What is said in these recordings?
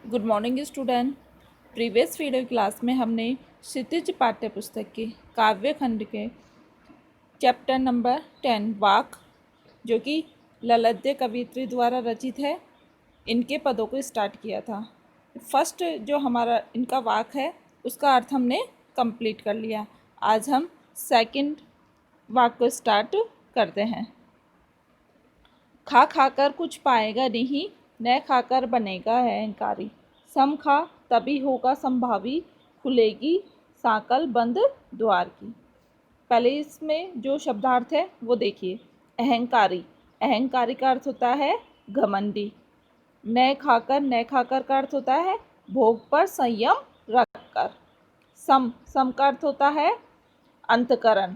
Good morning student. Previous video class में हमने क्षितिज पाठ्य पुस्तक के काव्य खंड के चैप्टर नंबर 10 वाक, जो कि ललद्य कवियत्री द्वारा रचित है, इनके पदों को स्टार्ट किया था। फर्स्ट जो हमारा इनका वाक है उसका अर्थ हमने कंप्लीट कर लिया। आज हम सेकंड वाक को स्टार्ट करते हैं। खा खाकर कुछ पाएगा नहीं, न खाकर बनेगा अहंकारी। सम खा तभी होगा संभावी, खुलेगी साकल बंद द्वार की। पहले इसमें जो शब्दार्थ है वो देखिए। अहंकारी, अहंकारी का अर्थ होता है घमंडी। न खाकर का अर्थ होता है भोग पर संयम रखकर। सम का अर्थ होता है अंतकरण।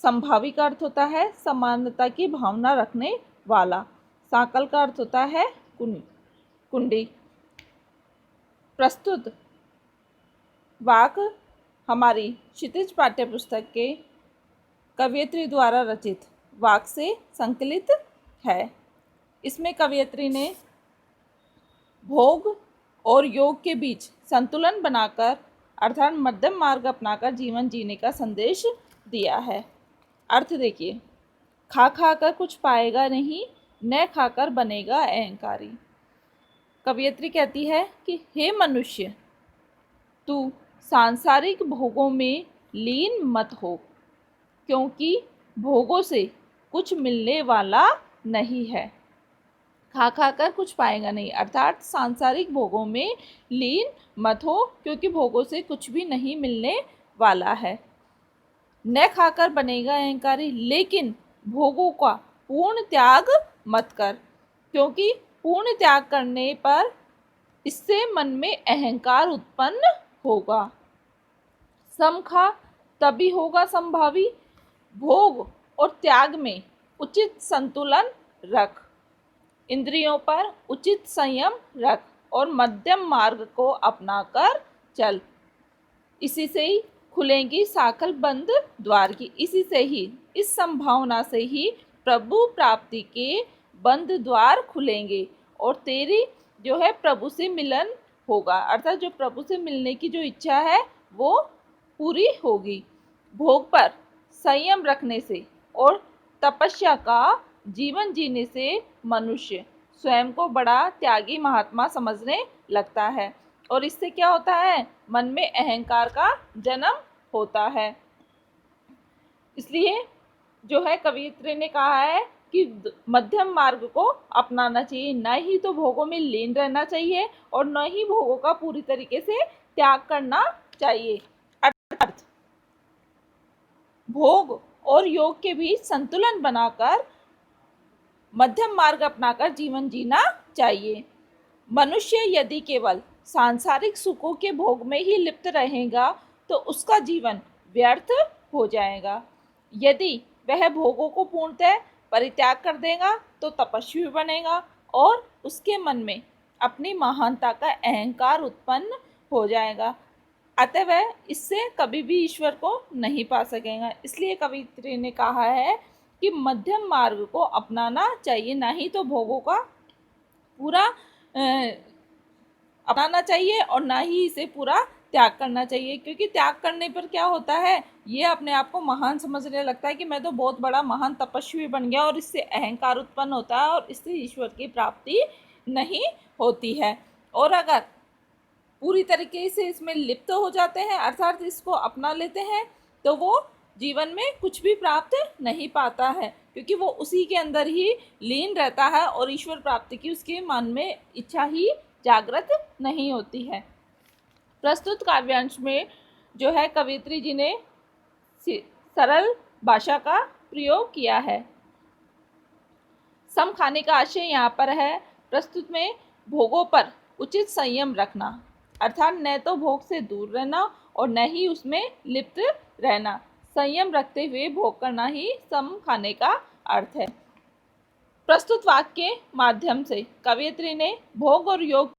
संभावी का अर्थ होता है समानता की भावना रखने वाला। साकल का अर्थ होता है कुंडी। प्रस्तुत वाक हमारी क्षितिज पाठ्य पुस्तक के कवयित्री द्वारा रचित वाक से संकलित है। इसमें कवयित्री ने भोग और योग के बीच संतुलन बनाकर अर्थात मध्यम मार्ग अपनाकर जीवन जीने का संदेश दिया है। अर्थ देखिए। खा खाकर कुछ पाएगा नहीं, न खाकर बनेगा अहंकारी। कवयित्री कहती है कि हे मनुष्य, तू सांसारिक भोगों में लीन मत हो, क्योंकि भोगों से कुछ मिलने वाला नहीं है। खा खाकर कुछ पाएगा नहीं अर्थात सांसारिक भोगों में लीन मत हो, क्योंकि भोगों से कुछ भी नहीं मिलने वाला है। न खाकर बनेगा अहंकारी, लेकिन भोगों का पूर्ण त्याग मत कर, क्योंकि पूर्ण त्याग करने पर इससे मन में अहंकार उत्पन्न होगा। सम खा तभी होगा संभावी, भोग और त्याग में उचित संतुलन रख, इंद्रियों पर उचित संयम रख और मध्यम मार्ग को अपनाकर चल। इसी से ही खुलेंगी साकल बंद द्वार की। इसी से ही, इस संभावना से ही प्रभु प्राप्ति के बंद द्वार खुलेंगे और तेरी जो है प्रभु से मिलन होगा, अर्थात जो प्रभु से मिलने की जो इच्छा है वो पूरी होगी। भोग पर संयम रखने से और तपस्या का जीवन जीने से मनुष्य स्वयं को बड़ा त्यागी महात्मा समझने लगता है और इससे क्या होता है, मन में अहंकार का जन्म होता है। इसलिए जो है कवयित्री ने कहा है कि मध्यम मार्ग को अपनाना चाहिए, न ही तो भोगों में लीन रहना चाहिए और न ही भोगों का पूरी तरीके से त्याग करना चाहिए। अर्थात भोग और योग के बीच संतुलन बनाकर मध्यम मार्ग अपनाकर जीवन जीना चाहिए। मनुष्य यदि केवल सांसारिक सुखों के भोग में ही लिप्त रहेगा तो उसका जीवन व्यर्थ हो जाएगा। यदि वह भोगों को पूर्णतः परित्याग कर देगा तो तपस्वी बनेगा और उसके मन में अपनी महानता का अहंकार उत्पन्न हो जाएगा, अतः वह इससे कभी भी ईश्वर को नहीं पा सकेगा। इसलिए कवयित्री ने कहा है कि मध्यम मार्ग को अपनाना चाहिए, ना ही तो भोगों का पूरा अपनाना चाहिए और ना ही इसे पूरा त्याग करना चाहिए, क्योंकि त्याग करने पर क्या होता है, ये अपने आप को महान समझने लगता है कि मैं तो बहुत बड़ा महान तपस्वी बन गया और इससे अहंकार उत्पन्न होता है और इससे ईश्वर की प्राप्ति नहीं होती है। और अगर पूरी तरीके से इसमें लिप्त हो जाते हैं अर्थात इसको अपना लेते हैं तो वो जीवन में कुछ भी प्राप्त नहीं पाता है, क्योंकि वो उसी के अंदर ही लीन रहता है और ईश्वर प्राप्ति की उसके मन में इच्छा ही जागृत नहीं होती है। प्रस्तुत काव्यांश में जो है कवयित्री जी ने सरल भाषा का प्रयोग किया है। सम खाने का आशय यहाँ पर है प्रस्तुत में भोगों पर उचित संयम रखना, अर्थात न तो भोग से दूर रहना और न ही उसमें लिप्त रहना। संयम रखते हुए भोग करना ही सम खाने का अर्थ है। प्रस्तुत वाक्य के माध्यम से कवयित्री ने भोग और योग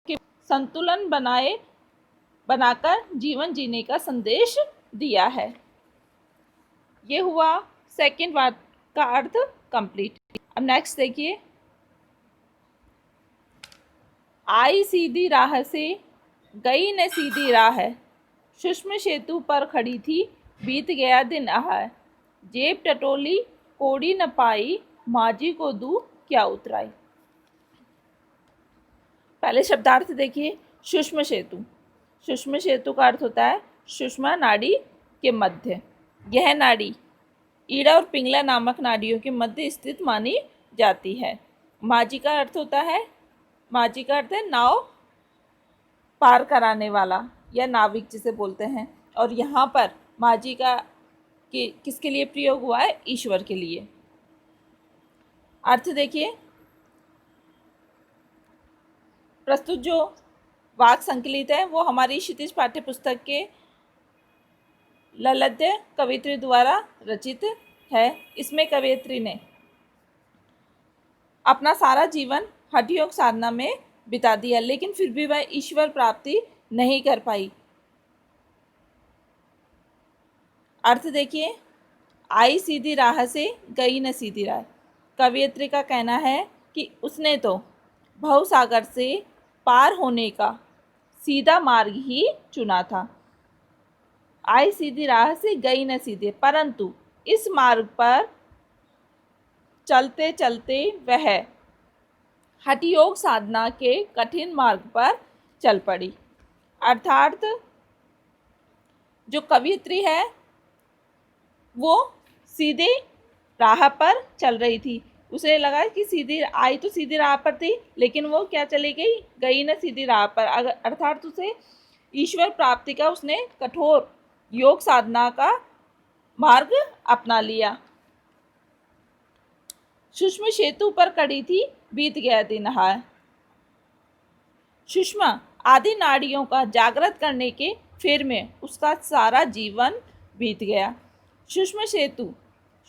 के संतुलन बनाकर जीवन जीने का संदेश दिया है। ये हुआ सेकंड वाक्य का अर्थ कंप्लीट। अब नेक्स्ट देखिए। आई सीधी राह से गई न सीधी राह, सूक्ष्म सेतु पर खड़ी थी बीत गया दिन आह, जेब टटोली कोड़ी न पाई, माजी को दूं क्या उतराई। पहले शब्दार्थ देखिए। सूक्ष्म सेतु, सूक्ष्म सेतु का अर्थ होता है सुषमा नाड़ी के मध्य। यह नाड़ी ईड़ा और पिंगला नामक नाड़ियों के मध्य स्थित मानी जाती है। माजी का अर्थ होता है, माजी का अर्थ है नाव पार कराने वाला या नाविक जिसे बोलते हैं। और यहाँ पर माजी का किसके लिए प्रयोग हुआ है? ईश्वर के लिए। अर्थ देखिए। प्रस्तुत जो वाक्य संकलित है वो हमारी क्षितिज पाठ्य पुस्तक के ललद्य कवित्री द्वारा रचित है। इसमें कवियत्री ने अपना सारा जीवन हठ योग साधना में बिता दिया, लेकिन फिर भी वह ईश्वर प्राप्ति नहीं कर पाई। अर्थ देखिए। आई सीधी राह से गई न सीधी राह। कवियत्री का कहना है कि उसने तो भवसागर से पार होने का सीधा मार्ग ही चुना था। आई सीधी राह से गई न सीधे, परंतु इस मार्ग पर चलते चलते वह हठ योग साधना के कठिन मार्ग पर चल पड़ी। अर्थात जो कवियत्री है वो सीधे राह पर चल रही थी। उसे लगा कि सीधी आई तो सीधी राह पर थी, लेकिन वो क्या चली गई? गई न सीधी राह पर। अर्थात उसे ईश्वर प्राप्ति का उसने कठोर योग साधना का मार्ग अपना लिया। सूक्ष्म सेतु पर खड़ी थी बीत गया दिन आह। सूक्ष्म आदि नाड़ियों का जागृत करने के फेर में उसका सारा जीवन बीत गया। सूक्ष्म सेतु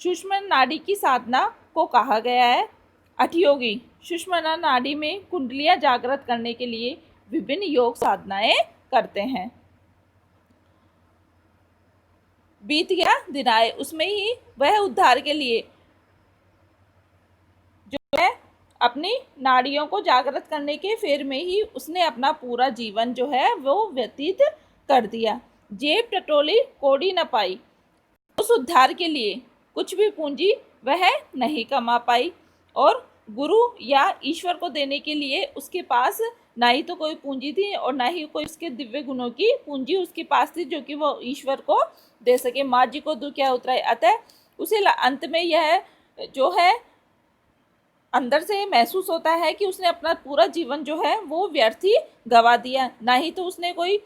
सूक्ष्म नाड़ी की साधना को कहा गया है। हठयोगी सूक्ष्म नाड़ी में कुंडलियां जागृत करने के लिए विभिन्न योग साधनाएं करते हैं। बीत गया दिन आए, उसमें ही वह उद्धार के लिए जो है अपनी नाड़ियों को जागृत करने के फेर में ही उसने अपना पूरा जीवन जो है वो व्यतीत कर दिया। जेब टटोली कोड़ी न पाई, उस उद्धार के लिए कुछ भी पूंजी वह नहीं कमा पाई, और गुरु या ईश्वर को देने के लिए उसके पास ना ही तो कोई पूंजी थी और ना ही कोई उसके दिव्य गुणों की पूंजी उसके पास थी जो कि वो ईश्वर को दे सके। माजी को दू क्या उतराए। अतः उसे अंत में यह जो है अंदर से महसूस होता है कि उसने अपना पूरा जीवन जो है वो व्यर्थ ही गवा दिया। ना ही तो उसने कोई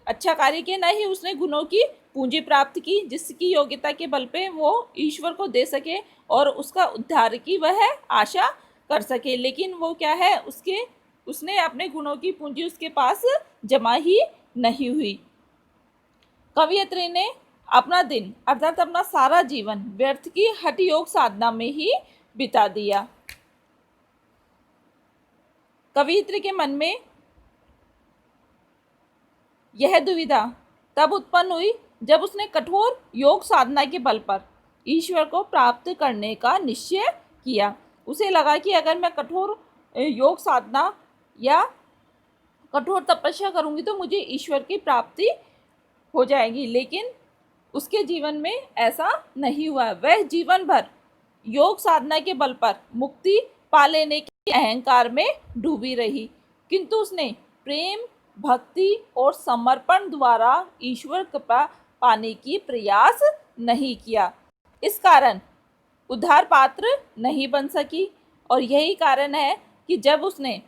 अच्छा कार्य किया, ना ही उसने गुणों की पूंजी प्राप्त की जिसकी योग्यता के बल पे वो ईश्वर को दे सके और उसका उद्धार की वह आशा कर सके। लेकिन वो क्या है, उसने अपने गुणों की पूंजी उसके पास जमा ही नहीं हुई। कवियत्री ने अपना दिन अर्थात अपना सारा जीवन व्यर्थ की हठ योग साधना में ही बिता दिया। कवियत्री के मन में यह दुविधा तब उत्पन्न हुई जब उसने कठोर योग साधना के बल पर ईश्वर को प्राप्त करने का निश्चय किया। उसे लगा कि अगर मैं कठोर योग साधना या कठोर तपस्या करूंगी तो मुझे ईश्वर की प्राप्ति हो जाएगी, लेकिन उसके जीवन में ऐसा नहीं हुआ। वह जीवन भर योग साधना के बल पर मुक्ति पा लेने के अहंकार में डूबी रही, किंतु उसने प्रेम, भक्ति और समर्पण द्वारा ईश्वर कृपा पाने की प्रयास नहीं किया। इस कारण उद्धार पात्र नहीं बन सकी। और यही कारण है कि जब उसने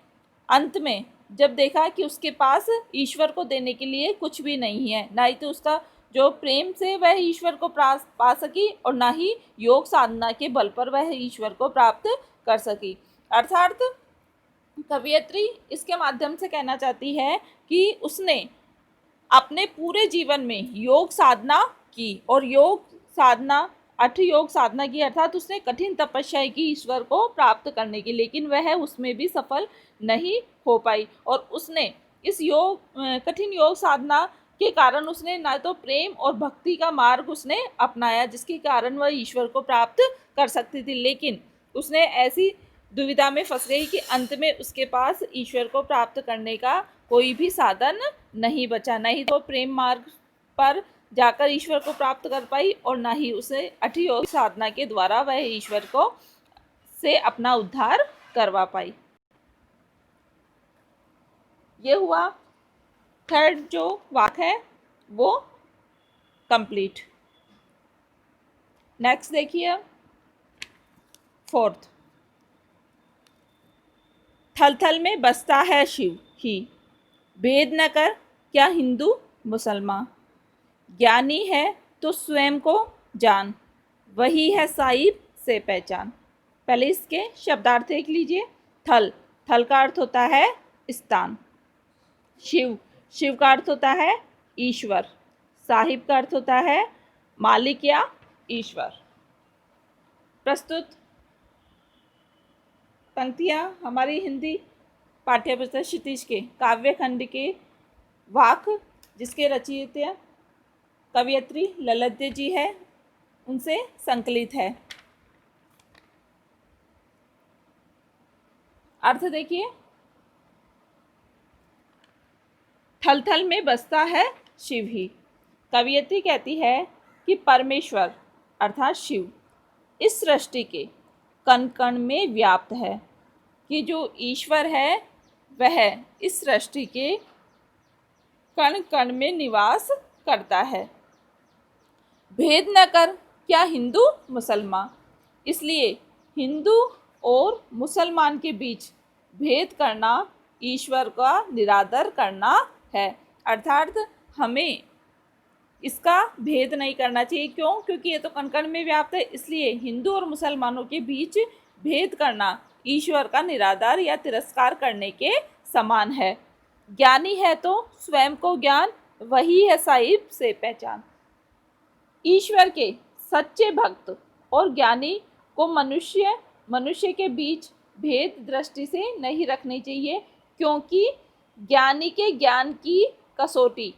अंत में जब देखा कि उसके पास ईश्वर को देने के लिए कुछ भी नहीं है, ना ही तो उसका जो प्रेम से वह ईश्वर को पा सकी और ना ही योग साधना के बल पर वह ईश्वर को प्राप्त कर सकी। अर्थात कवियत्री इसके माध्यम से कहना चाहती है कि उसने अपने पूरे जीवन में योग साधना की और योग साधना अठ योग साधना की, अर्थात उसने कठिन तपस्या की ईश्वर को प्राप्त करने की, लेकिन वह उसमें भी सफल नहीं हो पाई। और उसने इस कठिन योग साधना के कारण उसने ना तो प्रेम और भक्ति का मार्ग उसने अपनाया जिसके कारण वह ईश्वर को प्राप्त कर सकती थी, लेकिन उसने ऐसी दुविधा में फंस गई कि अंत में उसके पास ईश्वर को प्राप्त करने का कोई भी साधन नहीं बचा। नहीं तो प्रेम मार्ग पर जाकर ईश्वर को प्राप्त कर पाई और ना ही उसे अठयोग साधना के द्वारा वह ईश्वर को से अपना उद्धार करवा पाई। ये हुआ थर्ड जो वाक्य है वो कंप्लीट। नेक्स्ट देखिए फोर्थ। थल थल में बसता है शिव ही, भेद न कर क्या हिंदू मुसलमान, ज्ञानी है तो स्वयं को जान, वही है साहिब से पहचान। पहले इसके शब्दार्थ देख लीजिए। थल, थल का अर्थ होता है स्थान। शिव, शिव का अर्थ होता है ईश्वर। साहिब का अर्थ होता है मालिक या ईश्वर। प्रस्तुत पंक्तियाँ हमारी हिंदी पाठ्यपुस्तक क्षितिज के काव्य खंड के वाक जिसके रचयिता कवयित्री ललित जी है उनसे संकलित है। अर्थ देखिए। थल थल में बसता है शिव ही। कवयित्री कहती है कि परमेश्वर अर्थात शिव इस सृष्टि के कण कण में व्याप्त है, कि जो ईश्वर है वह इस सृष्टि के कण कण में निवास करता है। भेद न कर क्या हिंदू मुसलमान, इसलिए हिंदू और मुसलमान के बीच भेद करना ईश्वर का निरादर करना है। अर्थात हमें इसका भेद नहीं करना चाहिए। क्यों? क्योंकि ये तो कण कण में व्याप्त है, इसलिए हिंदू और मुसलमानों के बीच भेद करना ईश्वर का निरादर या तिरस्कार करने के समान है। ज्ञानी है तो स्वयं को ज्ञान, वही है साहिब से पहचान। ईश्वर के सच्चे भक्त और ज्ञानी को मनुष्य के बीच भेद दृष्टि से नहीं रखनी चाहिए, क्योंकि ज्ञानी के ज्ञान की कसौटी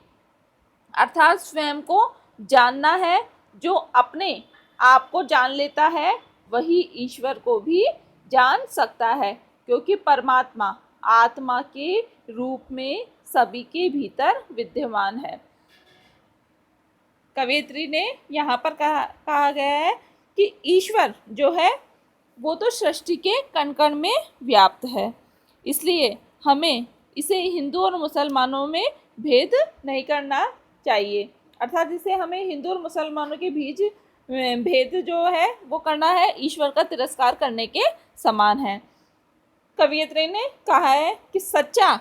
अर्थात स्वयं को जानना है। जो अपने आप को जान लेता है वही ईश्वर को भी जान सकता है, क्योंकि परमात्मा आत्मा के रूप में सभी के भीतर विद्यमान है। कवयित्री ने यहाँ पर कहा गया है कि ईश्वर जो है वो तो सृष्टि के कण कण में व्याप्त है, इसलिए हमें इसे हिंदू और मुसलमानों में भेद नहीं करना चाहिए। अर्थात इसे हमें हिंदू और मुसलमानों के बीच भेद जो है वो करना है ईश्वर का तिरस्कार करने के समान है। कवयित्री ने कहा है कि सच्चा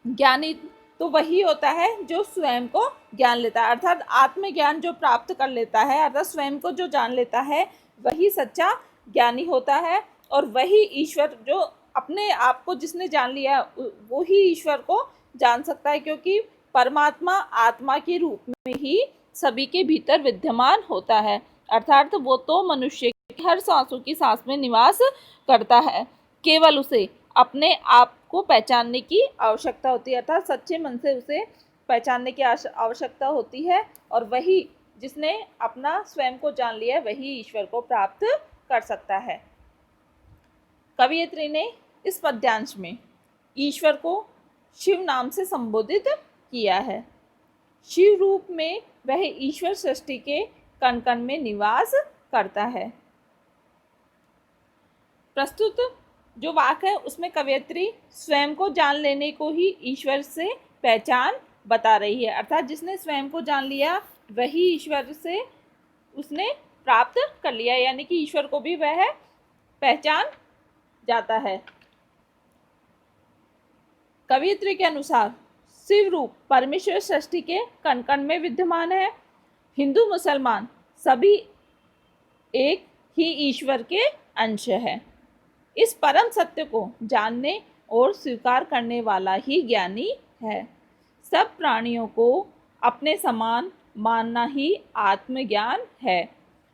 ज्ञानी तो वही होता है जो स्वयं को ज्ञान लेता है, अर्थात आत्मज्ञान जो प्राप्त कर लेता है, अर्थात स्वयं को जो जान लेता है वही सच्चा ज्ञानी होता है। और वही ईश्वर जो अपने आप को जिसने जान लिया वो ही ईश्वर को जान सकता है, क्योंकि परमात्मा आत्मा के रूप में ही सभी के भीतर विद्यमान होता है। अर्थात वो तो मनुष्य की हर सांसों की सांस में निवास करता है, केवल उसे अपने आप को पहचानने की आवश्यकता होती है, अर्थात सच्चे मन से उसे पहचानने की आवश्यकता होती है। और वही जिसने अपना स्वयं को जान लिया वही ईश्वर को प्राप्त कर सकता है। कवयित्री ने इस पद्यांश में ईश्वर को शिव नाम से संबोधित किया है। शिव रूप में वह ईश्वर सृष्टि के कण कण में निवास करता है। प्रस्तुत जो वाक्य है उसमें कवयित्री स्वयं को जान लेने को ही ईश्वर से पहचान बता रही है, अर्थात जिसने स्वयं को जान लिया वही ईश्वर से उसने प्राप्त कर लिया, यानी कि ईश्वर को भी वह पहचान जाता है। कवयित्री के अनुसार शिव रूप परमेश्वर सृष्टि के कण कण में विद्यमान है। हिंदू मुसलमान सभी एक ही ईश्वर के अंश है। इस परम सत्य को जानने और स्वीकार करने वाला ही ज्ञानी है। सब प्राणियों को अपने समान मानना ही आत्मज्ञान है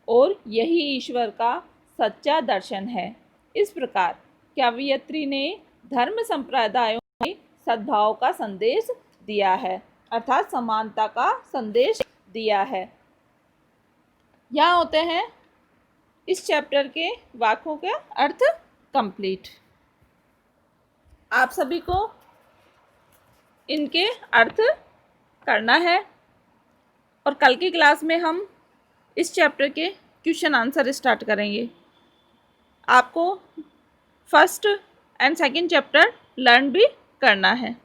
और यही ईश्वर का सच्चा दर्शन है। इस प्रकार कवयित्री ने धर्म संप्रदायों में सद्भाव का संदेश दिया है, अर्थात समानता का संदेश दिया है। यहाँ होते हैं इस चैप्टर के वाक्यों के अर्थ कंप्लीट। आप सभी को इनके अर्थ करना है और कल की क्लास में हम इस चैप्टर के क्वेश्चन आंसर स्टार्ट करेंगे। आपको first and second chapter learn भी करना है।